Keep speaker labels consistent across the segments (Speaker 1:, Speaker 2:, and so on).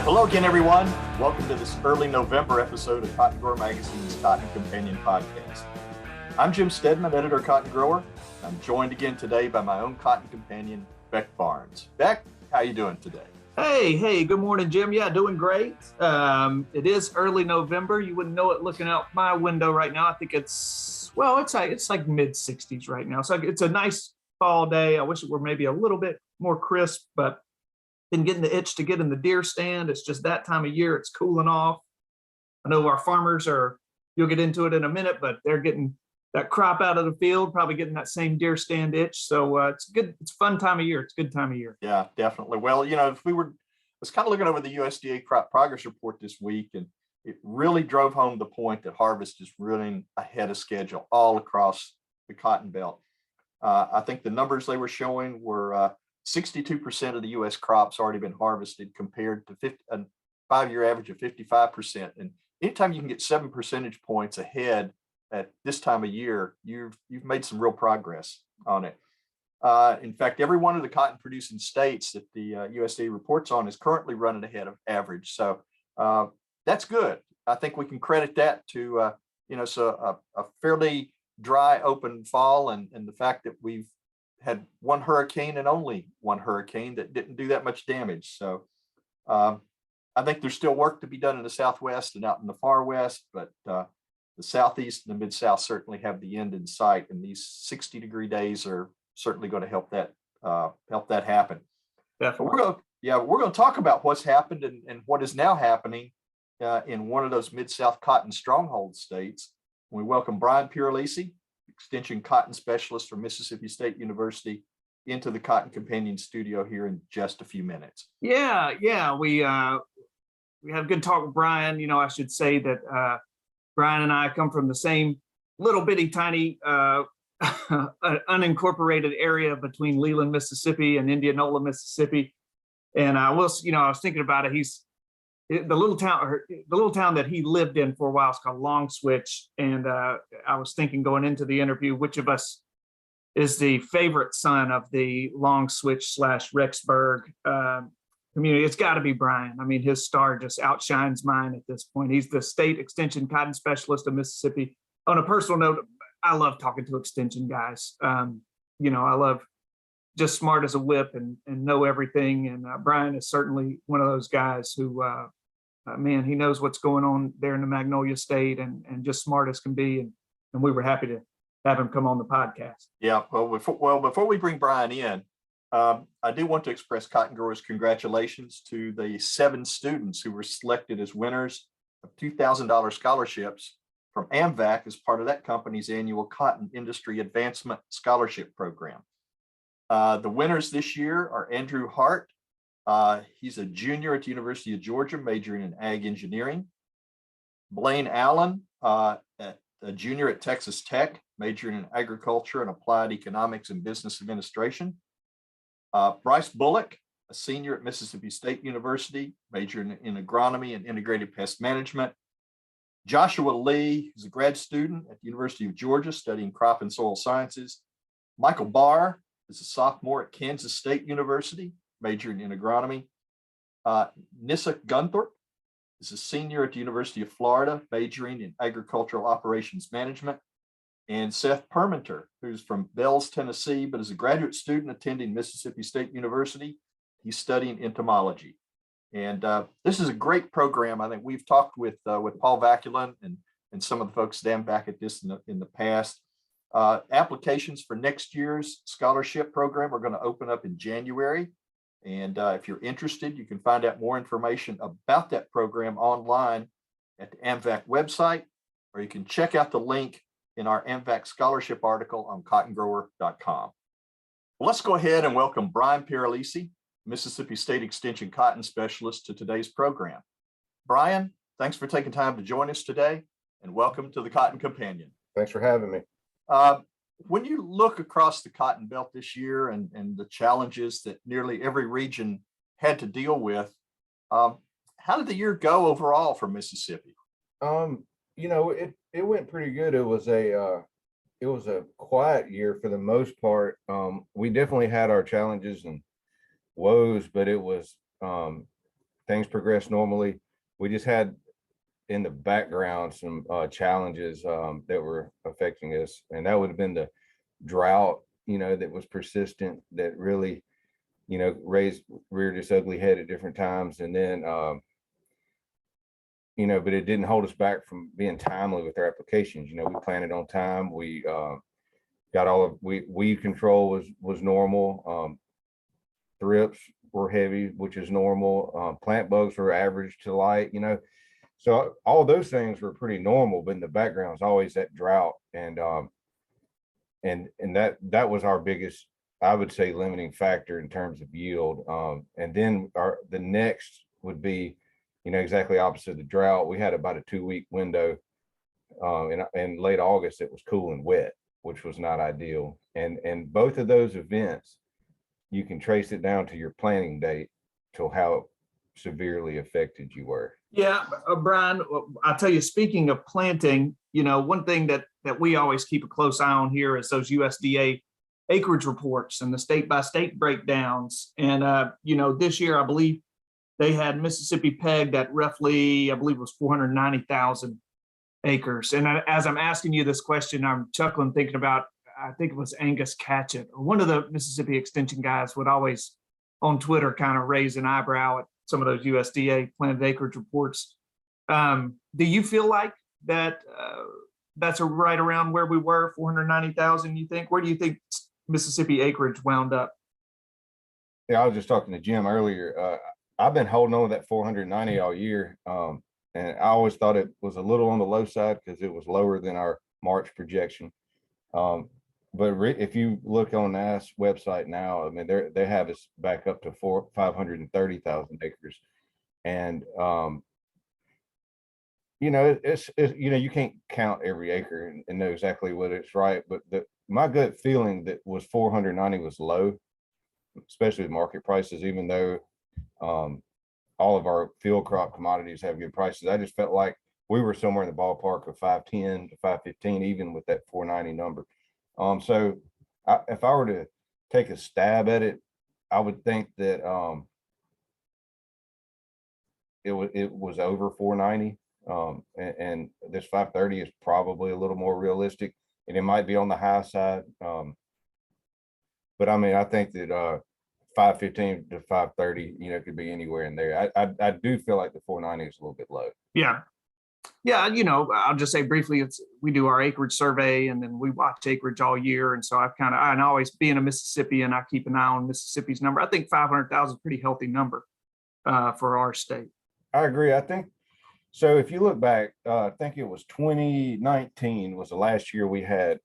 Speaker 1: Hello again, everyone. Welcome to this early November episode of Cotton Grower Magazine's Cotton Companion Podcast. I'm Jim Stedman, editor of Cotton Grower. I'm joined again today by my own cotton companion, Beck Barnes. Beck, how you doing today?
Speaker 2: Hey, good morning, Jim. Yeah, doing great. It is early November. You wouldn't know it looking out my window right now. I think it's like mid 60s right now. So it's a nice fall day. I wish it were maybe a little bit more crisp, but been getting the itch to get in the deer stand. It's just that time of year. It's cooling off. I know our farmers you'll get into it in a minute, but they're getting that crop out of the field, probably getting that same deer stand itch. So it's good. It's a fun time of year. It's a good time of year.
Speaker 1: Yeah, definitely. Well, I was kind of looking over the USDA crop progress report this week, and it really drove home the point that harvest is running ahead of schedule all across the cotton belt. I think the numbers they were showing were 62% of the U.S. crops already been harvested compared to a 5-year average of 55%. And anytime you can get 7 percentage points ahead at this time of year, you've made some real progress on it. In fact, every one of the cotton producing states that the USDA reports on is currently running ahead of average. So that's good. I think we can credit that to a fairly dry, open fall, and the fact that we've had one hurricane and only one hurricane that didn't do that much damage. So I think there's still work to be done in the Southwest and out in the far West, but the Southeast and the Mid-South certainly have the end in sight, and these 60-degree days are certainly going to help that happen.
Speaker 2: Definitely.
Speaker 1: We're going to talk about what's happened and what is now happening in one of those Mid-South cotton stronghold states. We welcome Brian Pieralisi, Extension Cotton Specialist from Mississippi State University, into the Cotton Companion studio here in just a few minutes.
Speaker 2: Yeah. We had a good talk with Brian. I should say that Brian and I come from the same little bitty tiny unincorporated area between Leland, Mississippi and Indianola, Mississippi. And I was thinking about it. The little town that he lived in for a while is called Long Switch. And I was thinking going into the interview, which of us is the favorite son of the Long Switch / Rexburg community? It's got to be Brian. I mean, his star just outshines mine at this point. He's the State Extension Cotton Specialist of Mississippi. On a personal note, I love talking to extension guys. I love just smart as a whip and know everything. And Brian is certainly one of those guys who, he knows what's going on there in the Magnolia State and just smart as can be. And we were happy to have him come on the podcast.
Speaker 1: Yeah. Well, before we bring Brian in, I do want to express Cotton Growers' congratulations to the 7 students who were selected as winners of $2,000 scholarships from AMVAC as part of that company's annual Cotton Industry Advancement Scholarship Program. The winners this year are Andrew Hart. He's a junior at the University of Georgia, majoring in ag engineering. Blaine Allen, a junior at Texas Tech, majoring in agriculture and applied economics and business administration. Bryce Bullock, a senior at Mississippi State University, majoring in agronomy and integrated pest management. Joshua Lee, who's a grad student at the University of Georgia, studying crop and soil sciences. Michael Barr is a sophomore at Kansas State University, majoring in agronomy. Nissa Gunthorpe is a senior at the University of Florida, majoring in agricultural operations management. And Seth Perminter, who's from Bells, Tennessee, but is a graduate student attending Mississippi State University. He's studying entomology. And this is a great program. I think we've talked with Paul Vaculin and some of the folks down back at this in the past. Applications for next year's scholarship program are going to open up in January. And if you're interested, you can find out more information about that program online at the AMVAC website, or you can check out the link in our AMVAC scholarship article on cottongrower.com. Well, let's go ahead and welcome Brian Pieralisi, Mississippi State Extension Cotton Specialist, to today's program. Brian, thanks for taking time to join us today, and welcome to the Cotton Companion.
Speaker 3: Thanks for having me.
Speaker 1: When you look across the cotton belt this year and the challenges that nearly every region had to deal with, how did the year go overall for Mississippi?
Speaker 3: It went pretty good. It was a quiet year for the most part. We definitely had our challenges and woes, but it was things progressed normally. We just had in the background some challenges that were affecting us, and that would have been the drought, that was persistent, that really, reared its ugly head at different times. And then, but it didn't hold us back from being timely with our applications. We planted on time. We got weed control was normal. Thrips were heavy, which is normal. Plant bugs were average to light, so all those things were pretty normal, but in the background is always that drought. And that was our biggest, I would say, limiting factor in terms of yield. And then the next would be, exactly opposite of the drought. We had about a 2-week window. In late August, it was cool and wet, which was not ideal. And both of those events, you can trace it down to your planting date to how severely affected you were.
Speaker 2: Yeah, Brian, I'll tell you, speaking of planting, one thing that we always keep a close eye on here is those USDA acreage reports and the state by state breakdowns. And, this year, I believe they had Mississippi pegged at roughly, I believe it was 490,000 acres. And as I'm asking you this question, I'm chuckling, thinking about, I think it was Angus Catchett, or one of the Mississippi Extension guys would always on Twitter kind of raise an eyebrow at some of those USDA planted acreage reports. Do you feel like that that's right around where we were, 490,000, you think? Where do you think Mississippi acreage wound up?
Speaker 3: Yeah, I was just talking to Jim earlier. I've been holding on to that 490 all year. And I always thought it was a little on the low side because it was lower than our March projection. But if you look on NAS's website now, I mean, they have us back up to 530,000 acres. And, it's you can't count every acre and know exactly what it's right. But my gut feeling that was 490 was low, especially with market prices, even though all of our field crop commodities have good prices. I just felt like we were somewhere in the ballpark of 510 to 515, even with that 490 number. So if I were to take a stab at it, I would think that it was over 490, and this 530 is probably a little more realistic, and it might be on the high side. But I mean, I think that 515 to 530, could be anywhere in there. I do feel like the 490 is a little bit low.
Speaker 2: Yeah. Yeah, I'll just say briefly, we do our acreage survey and then we watch acreage all year. And so and always being a Mississippian, I keep an eye on Mississippi's number. I think 500,000 is a pretty healthy number for our state.
Speaker 3: I agree. I think so. If you look back, I think it was 2019 was the last year we had,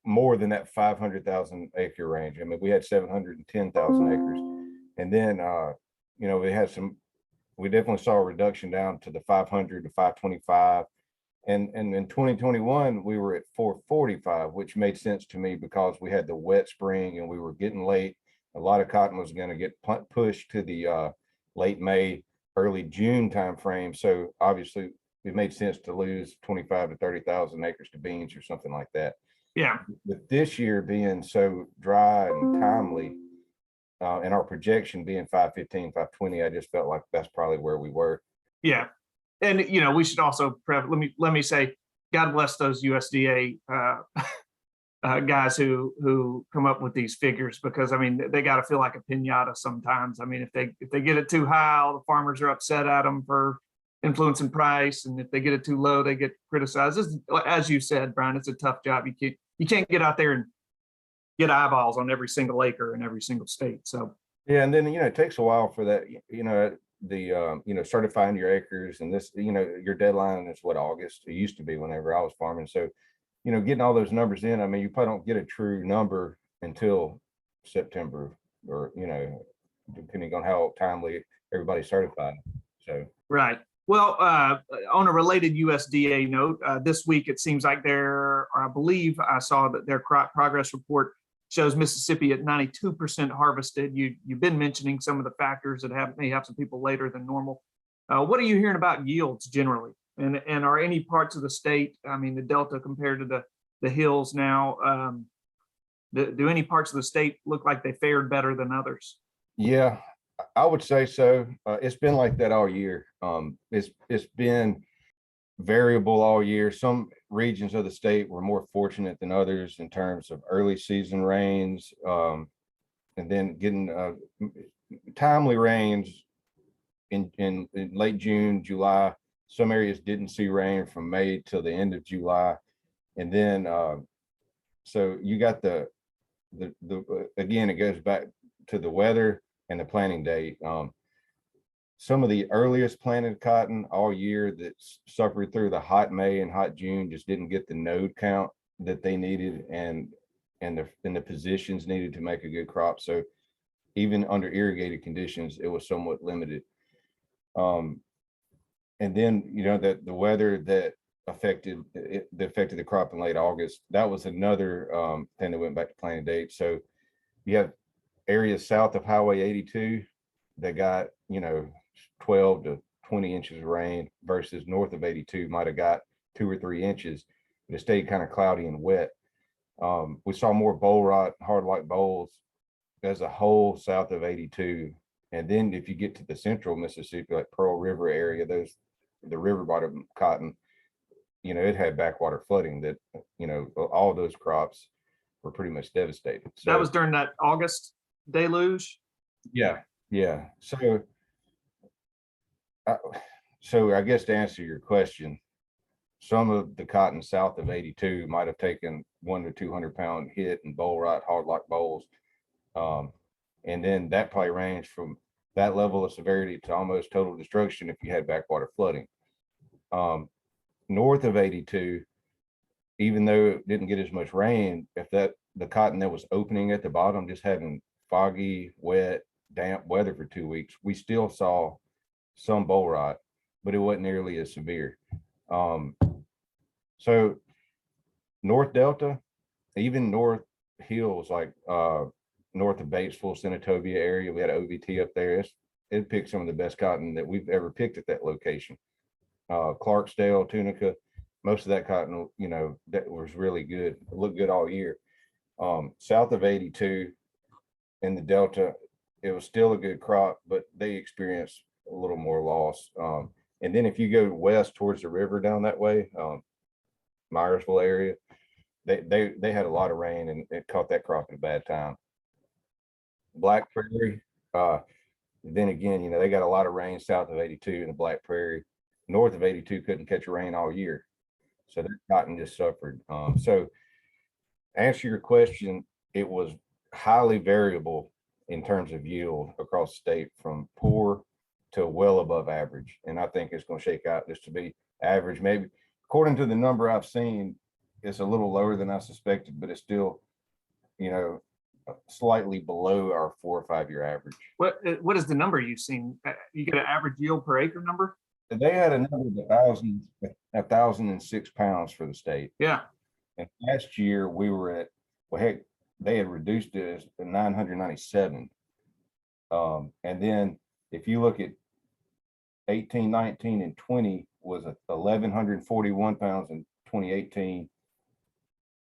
Speaker 3: more than that 500,000 acre range. I mean, we had 710,000 acres. And then, we definitely saw a reduction down to the 500 to 525. And in 2021, we were at 445, which made sense to me because we had the wet spring and we were getting late. A lot of cotton was going to get pushed to the late May, early June timeframe. So obviously it made sense to lose 25 to 30,000 acres to beans or something like that.
Speaker 2: Yeah.
Speaker 3: With this year being so dry and timely, and our projection being 515, 520, I just felt like that's probably where we were.
Speaker 2: Yeah. And, we should also let me say, God bless those USDA guys who come up with these figures, because I mean, they got to feel like a piñata sometimes. I mean, if they get it too high, all the farmers are upset at them for influencing price. And if they get it too low, they get criticized. As you said, Brian, it's a tough job. You can't get out there and get eyeballs on every single acre in every single state. So
Speaker 3: yeah, and then it takes a while for that. Certifying your acres, and this, your deadline is what, August. It used to be whenever I was farming. So, getting all those numbers in. I mean, you probably don't get a true number until September, or depending on how timely everybody's certified. So
Speaker 2: right. Well, on a related USDA note, this week it seems like I believe I saw that their crop progress report shows Mississippi at 92% harvested. You've been mentioning some of the factors that may have some people later than normal. What are you hearing about yields generally? And are any parts of the state, I mean, the Delta compared to the hills now, do any parts of the state look like they fared better than others?
Speaker 3: Yeah, I would say so. It's been like that all year. It's been variable all year. Some regions of the state were more fortunate than others in terms of early season rains, and then getting timely rains in late June, July. Some areas didn't see rain from May till the end of July, and then so you got the again, it goes back to the weather and the planting date. Some of the earliest planted cotton all year that suffered through the hot May and hot June just didn't get the node count that they needed, and the positions needed to make a good crop. So even under irrigated conditions, it was somewhat limited. And then, you know, that the weather that affected the crop in late August, that was another thing that went back to planting date. So you have areas south of Highway 82 that got, you know, 12 to 20 inches of rain versus north of 82 might have got 2 or 3 inches, but it stayed kind of cloudy and wet. We saw more bowl rot, hard like bowls as a whole south of 82. And then if you get to the central Mississippi, like Pearl River area, the river bottom cotton, you know, it had backwater flooding that, you know, all those crops were pretty much devastated. So
Speaker 2: That was during that August deluge.
Speaker 3: yeah. So I guess to answer your question, some of the cotton south of 82 might have taken 100 to 200 pound hit and bowl rot, hard lock bowls. And then that probably ranged from that level of severity to almost total destruction if you had backwater flooding. North of 82, even though it didn't get as much rain, if the cotton that was opening at the bottom just having foggy, wet, damp weather for 2 weeks, we still saw some bowl rot, but it wasn't nearly as severe. So North Delta, even North Hills, like north of Batesville, Senatobia area, we had OVT up there. It picked some of the best cotton that we've ever picked at that location. Clarksdale, Tunica, most of that cotton, you know, that was really good. It looked good all year. South of 82 in the Delta, it was still a good crop, but they experienced a little more loss. And then if you go west towards the river down that way, Myersville area, they had a lot of rain and it caught that crop at a bad time. Black Prairie, then again, you know, they got a lot of rain south of 82 in the Black Prairie. North of 82 couldn't catch a rain all year. So that cotton just suffered. So answer your question, it was highly variable in terms of yield across the state from poor to well above average. And I think it's going to shake out just to be average. Maybe according to the number I've seen, it's a little lower than I suspected, but it's still, you know, slightly below our 4 or 5 year average.
Speaker 2: What is the number you've seen? You get an average yield per acre number?
Speaker 3: They had a number of 1,006 pounds for the state.
Speaker 2: Yeah.
Speaker 3: And last year we were at, well, heck, they had reduced it as 997. And then if you look at 18, 19, and 20 was 1,141 pounds in 2018,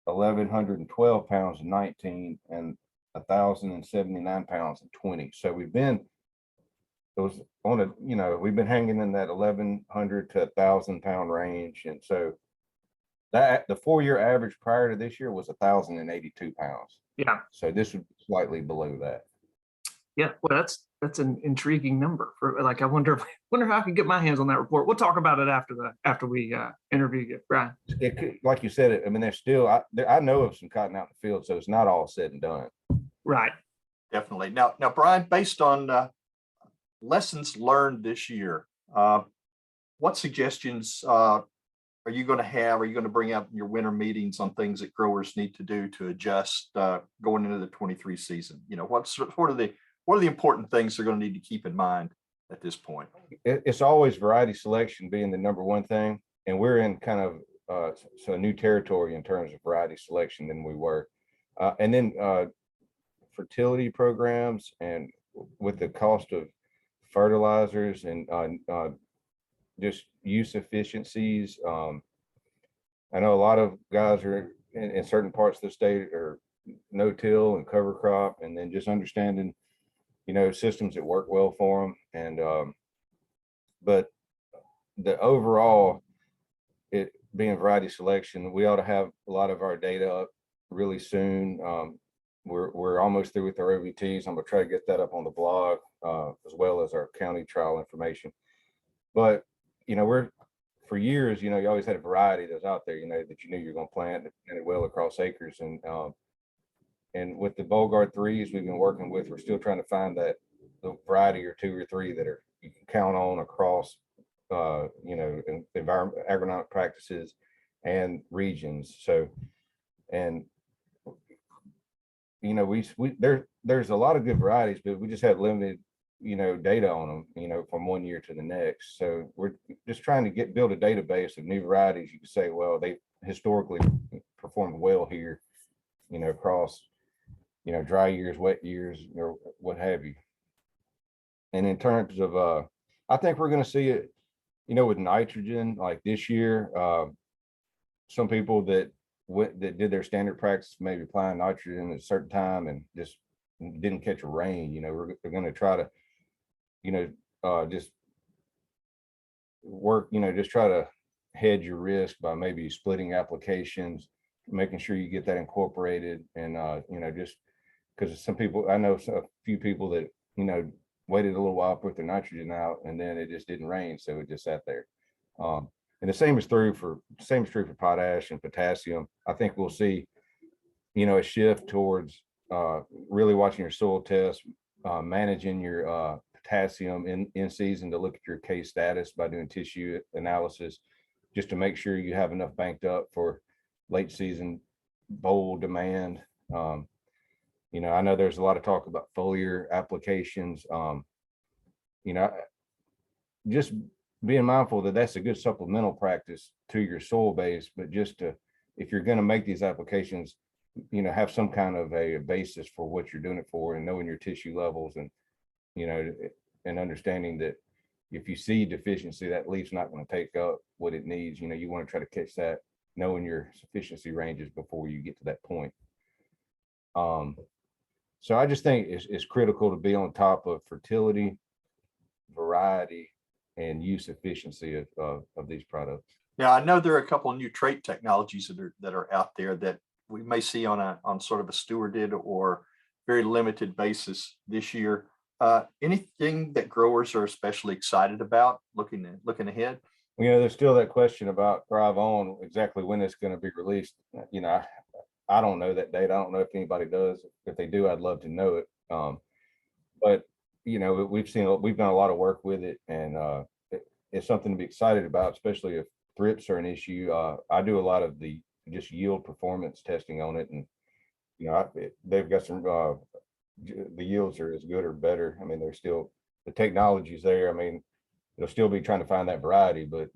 Speaker 3: 1,112 pounds in 19, and 1,079 pounds in 20. So we've been, it was on a, you know, we've been hanging in that 1,100 to 1,000 pound range. And so that the 4 year average prior to this year was 1,082 pounds.
Speaker 2: Yeah.
Speaker 3: So this would be slightly below that.
Speaker 2: Yeah. Well, that's an intriguing number for, like, I wonder how I can get my hands on that report. We'll talk about it after we interview you, Brian.
Speaker 3: It could, like you said, I mean, there's still, I know of some cotton out in the field, so it's not all said and done.
Speaker 2: Right.
Speaker 1: Definitely. Now, Brian, based on lessons learned this year, what suggestions are you going to have? Are you going to bring out in your winter meetings on things that growers need to do to adjust going into the 23 season? You know, what are the important things they're going to need to keep in mind at this point?
Speaker 3: It's always variety selection being the number one thing, and we're in kind of so new territory in terms of variety selection than we were, and then fertility programs, and with the cost of fertilizers and just use efficiencies. I know a lot of guys are in certain parts of the state are no-till and cover crop, and then just understanding systems that work well for them. And, but the overall, it being variety selection, we ought to have a lot of our data up really soon. We're almost through with our OVTs. I'm gonna try to get that up on the blog, as well as our county trial information. But, we're, for years, you always had a variety that's out there, that you knew you're gonna plant and it well across acres. And with the Bogart threes we've been working with, we're still trying to find that the variety or two or three that are you can count on across environment agronomic practices and regions. So, and there's a lot of good varieties, but we just have limited data on them, from one year to the next. So we're just trying to build a database of new varieties. You can say, well, they historically performed well here, across dry years, wet years, or what have you. And in terms of I think we're going to see it with nitrogen, like this year. Some people that did their standard practice, maybe applying nitrogen at a certain time and just didn't catch a rain. We're going to try to just work, just try to hedge your risk by maybe splitting applications, making sure you get that incorporated. And just because some people, I know a few people that waited a little while, put their nitrogen out, and then it just didn't rain, so it just sat there. And the same is true for potash and potassium. I think we'll see a shift towards really watching your soil tests, managing your potassium in season to look at your K status by doing tissue analysis, just to make sure you have enough banked up for late season bowl demand. I know there's a lot of talk about foliar applications. Just being mindful that that's a good supplemental practice to your soil base, but just if you're going to make these applications, have some kind of a basis for what you're doing it for, and knowing your tissue levels, and and understanding that if you see deficiency, that leaf's not going to take up what it needs. You want to try to catch that, knowing your sufficiency ranges before you get to that point. So I just think it's critical to be on top of fertility, variety, and use efficiency of these products.
Speaker 1: Now, I know there are a couple of new trait technologies that are out there that we may see on sort of a stewarded or very limited basis this year. Anything that growers are especially excited about looking ahead?
Speaker 3: There's still that question about Thrive On, exactly when it's going to be released. I don't know that date. I don't know if anybody does. If they do, I'd love to know it. But we've done a lot of work with it, and it's something to be excited about, especially if thrips are an issue. I do a lot of the just yield performance testing on it, and they've got some. The yields are as good or better. I mean, they're still, the technology's there. I mean, they'll still be trying to find that variety, but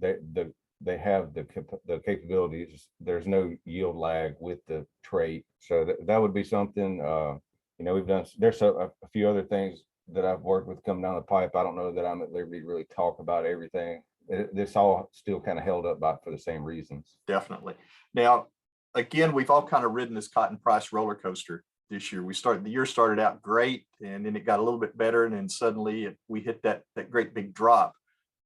Speaker 3: they have the capabilities. There's no yield lag with the trait, so that would be something. We've done. There's a few other things that I've worked with coming down the pipe. I don't know that I'm at liberty to really talk about everything. This all still kind of held up for the same reasons.
Speaker 1: Definitely. Now, again, we've all kind of ridden this cotton price roller coaster this year. The year started out great, and then it got a little bit better, and then suddenly we hit that great big drop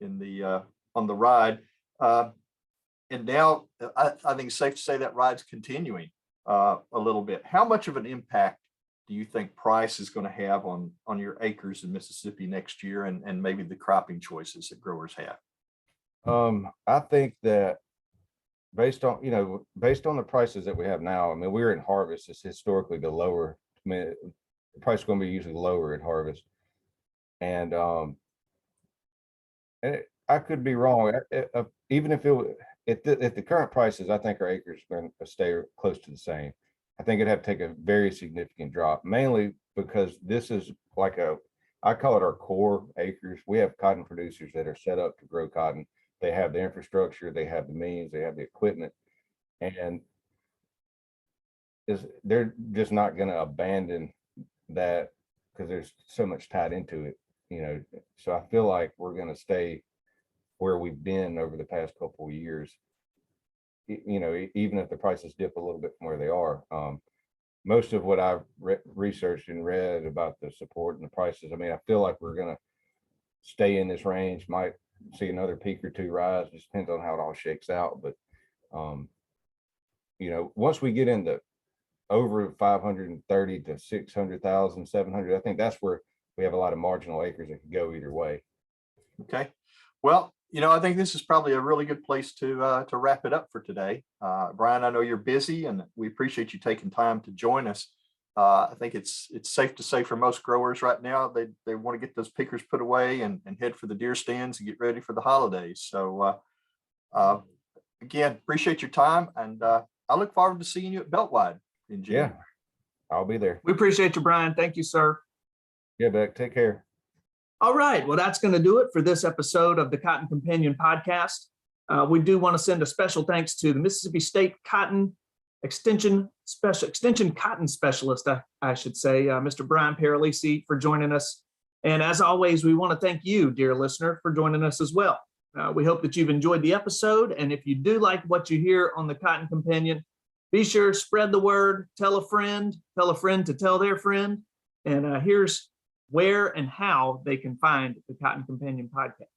Speaker 1: in the on the ride. And now I think it's safe to say that ride's continuing a little bit. How much of an impact do you think price is going to have on your acres in Mississippi next year, and maybe the cropping choices that growers have?
Speaker 3: I think that based on the prices that we have now, I mean, we're in harvest. It's historically the lower. I mean, the price is going to be usually lower at harvest, and I could be wrong. Even if at the current prices, I think our acres are going to stay close to the same. I think it'd have to take a very significant drop, mainly because this is like I call it our core acres. We have cotton producers that are set up to grow cotton. They have the infrastructure, they have the means, they have the equipment, and they're just not going to abandon that because there's so much tied into it. So I feel like we're going to stay where we've been over the past couple of years, even if the prices dip a little bit from where they are. most of what I've researched and read about the support and the prices, I mean, I feel like we're gonna stay in this range, might see another peak or two rise, just depends on how it all shakes out, but once we get into over 530 to 600,000, 700, I think that's where we have a lot of marginal acres that could go either way.
Speaker 1: Okay. Well, I think this is probably a really good place to wrap it up for today. Brian, I know you're busy and we appreciate you taking time to join us. I think it's safe to say for most growers right now, they want to get those pickers put away and head for the deer stands and get ready for the holidays. So again, appreciate your time, and I look forward to seeing you at Beltwide in January.
Speaker 3: Yeah, I'll be there.
Speaker 2: We appreciate you, Brian. Thank you, sir.
Speaker 3: Yeah, Beck, take care.
Speaker 2: All right. Well, that's going to do it for this episode of the Cotton Companion podcast. We do want to send a special thanks to the Mississippi State Cotton Extension Cotton Specialist, I should say, Mr. Brian Pieralisi, for joining us. And as always, we want to thank you, dear listener, for joining us as well. We hope that you've enjoyed the episode. And if you do like what you hear on the Cotton Companion, be sure to spread the word, tell a friend to tell their friend. And here's where and how they can find the Cotton Companion podcast.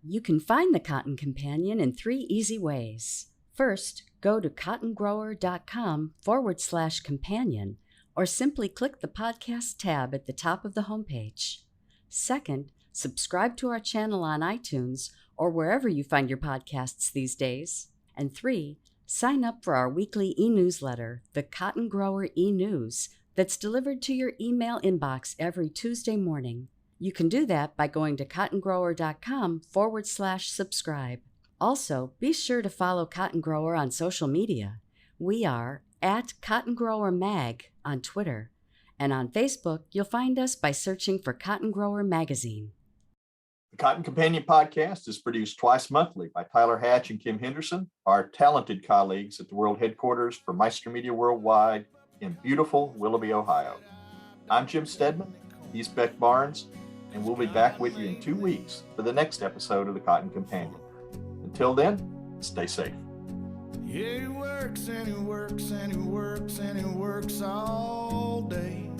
Speaker 4: You can find the Cotton Companion in 3 easy ways. First, go to cottongrower.com/companion, or simply click the podcast tab at the top of the homepage. Second, subscribe to our channel on iTunes or wherever you find your podcasts these days. And 3, sign up for our weekly e-newsletter, the Cotton Grower e-News, that's delivered to your email inbox every Tuesday morning. You can do that by going to cottongrower.com/subscribe. Also, be sure to follow Cotton Grower on social media. We are at Cotton Grower Mag on Twitter, and on Facebook, you'll find us by searching for Cotton Grower Magazine.
Speaker 1: The Cotton Companion podcast is produced twice monthly by Tyler Hatch and Kim Henderson, our talented colleagues at the world headquarters for Meister Media Worldwide in beautiful Willoughby, Ohio. I'm Jim Stedman, he's Beck Barnes, and we'll be back with you in 2 weeks for the next episode of the Cotton Companion. Until then, stay safe.
Speaker 5: Yeah, he works and he works and he works and he works all day.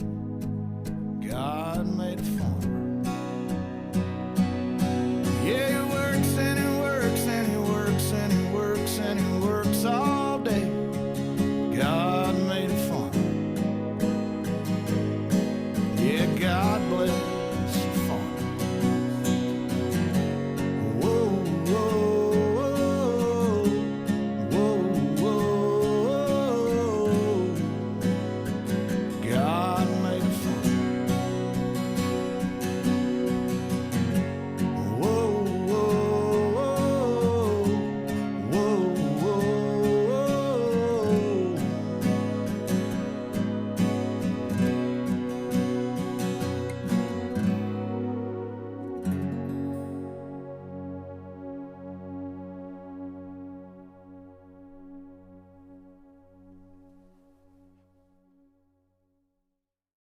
Speaker 5: God made a farmer. Yeah, he works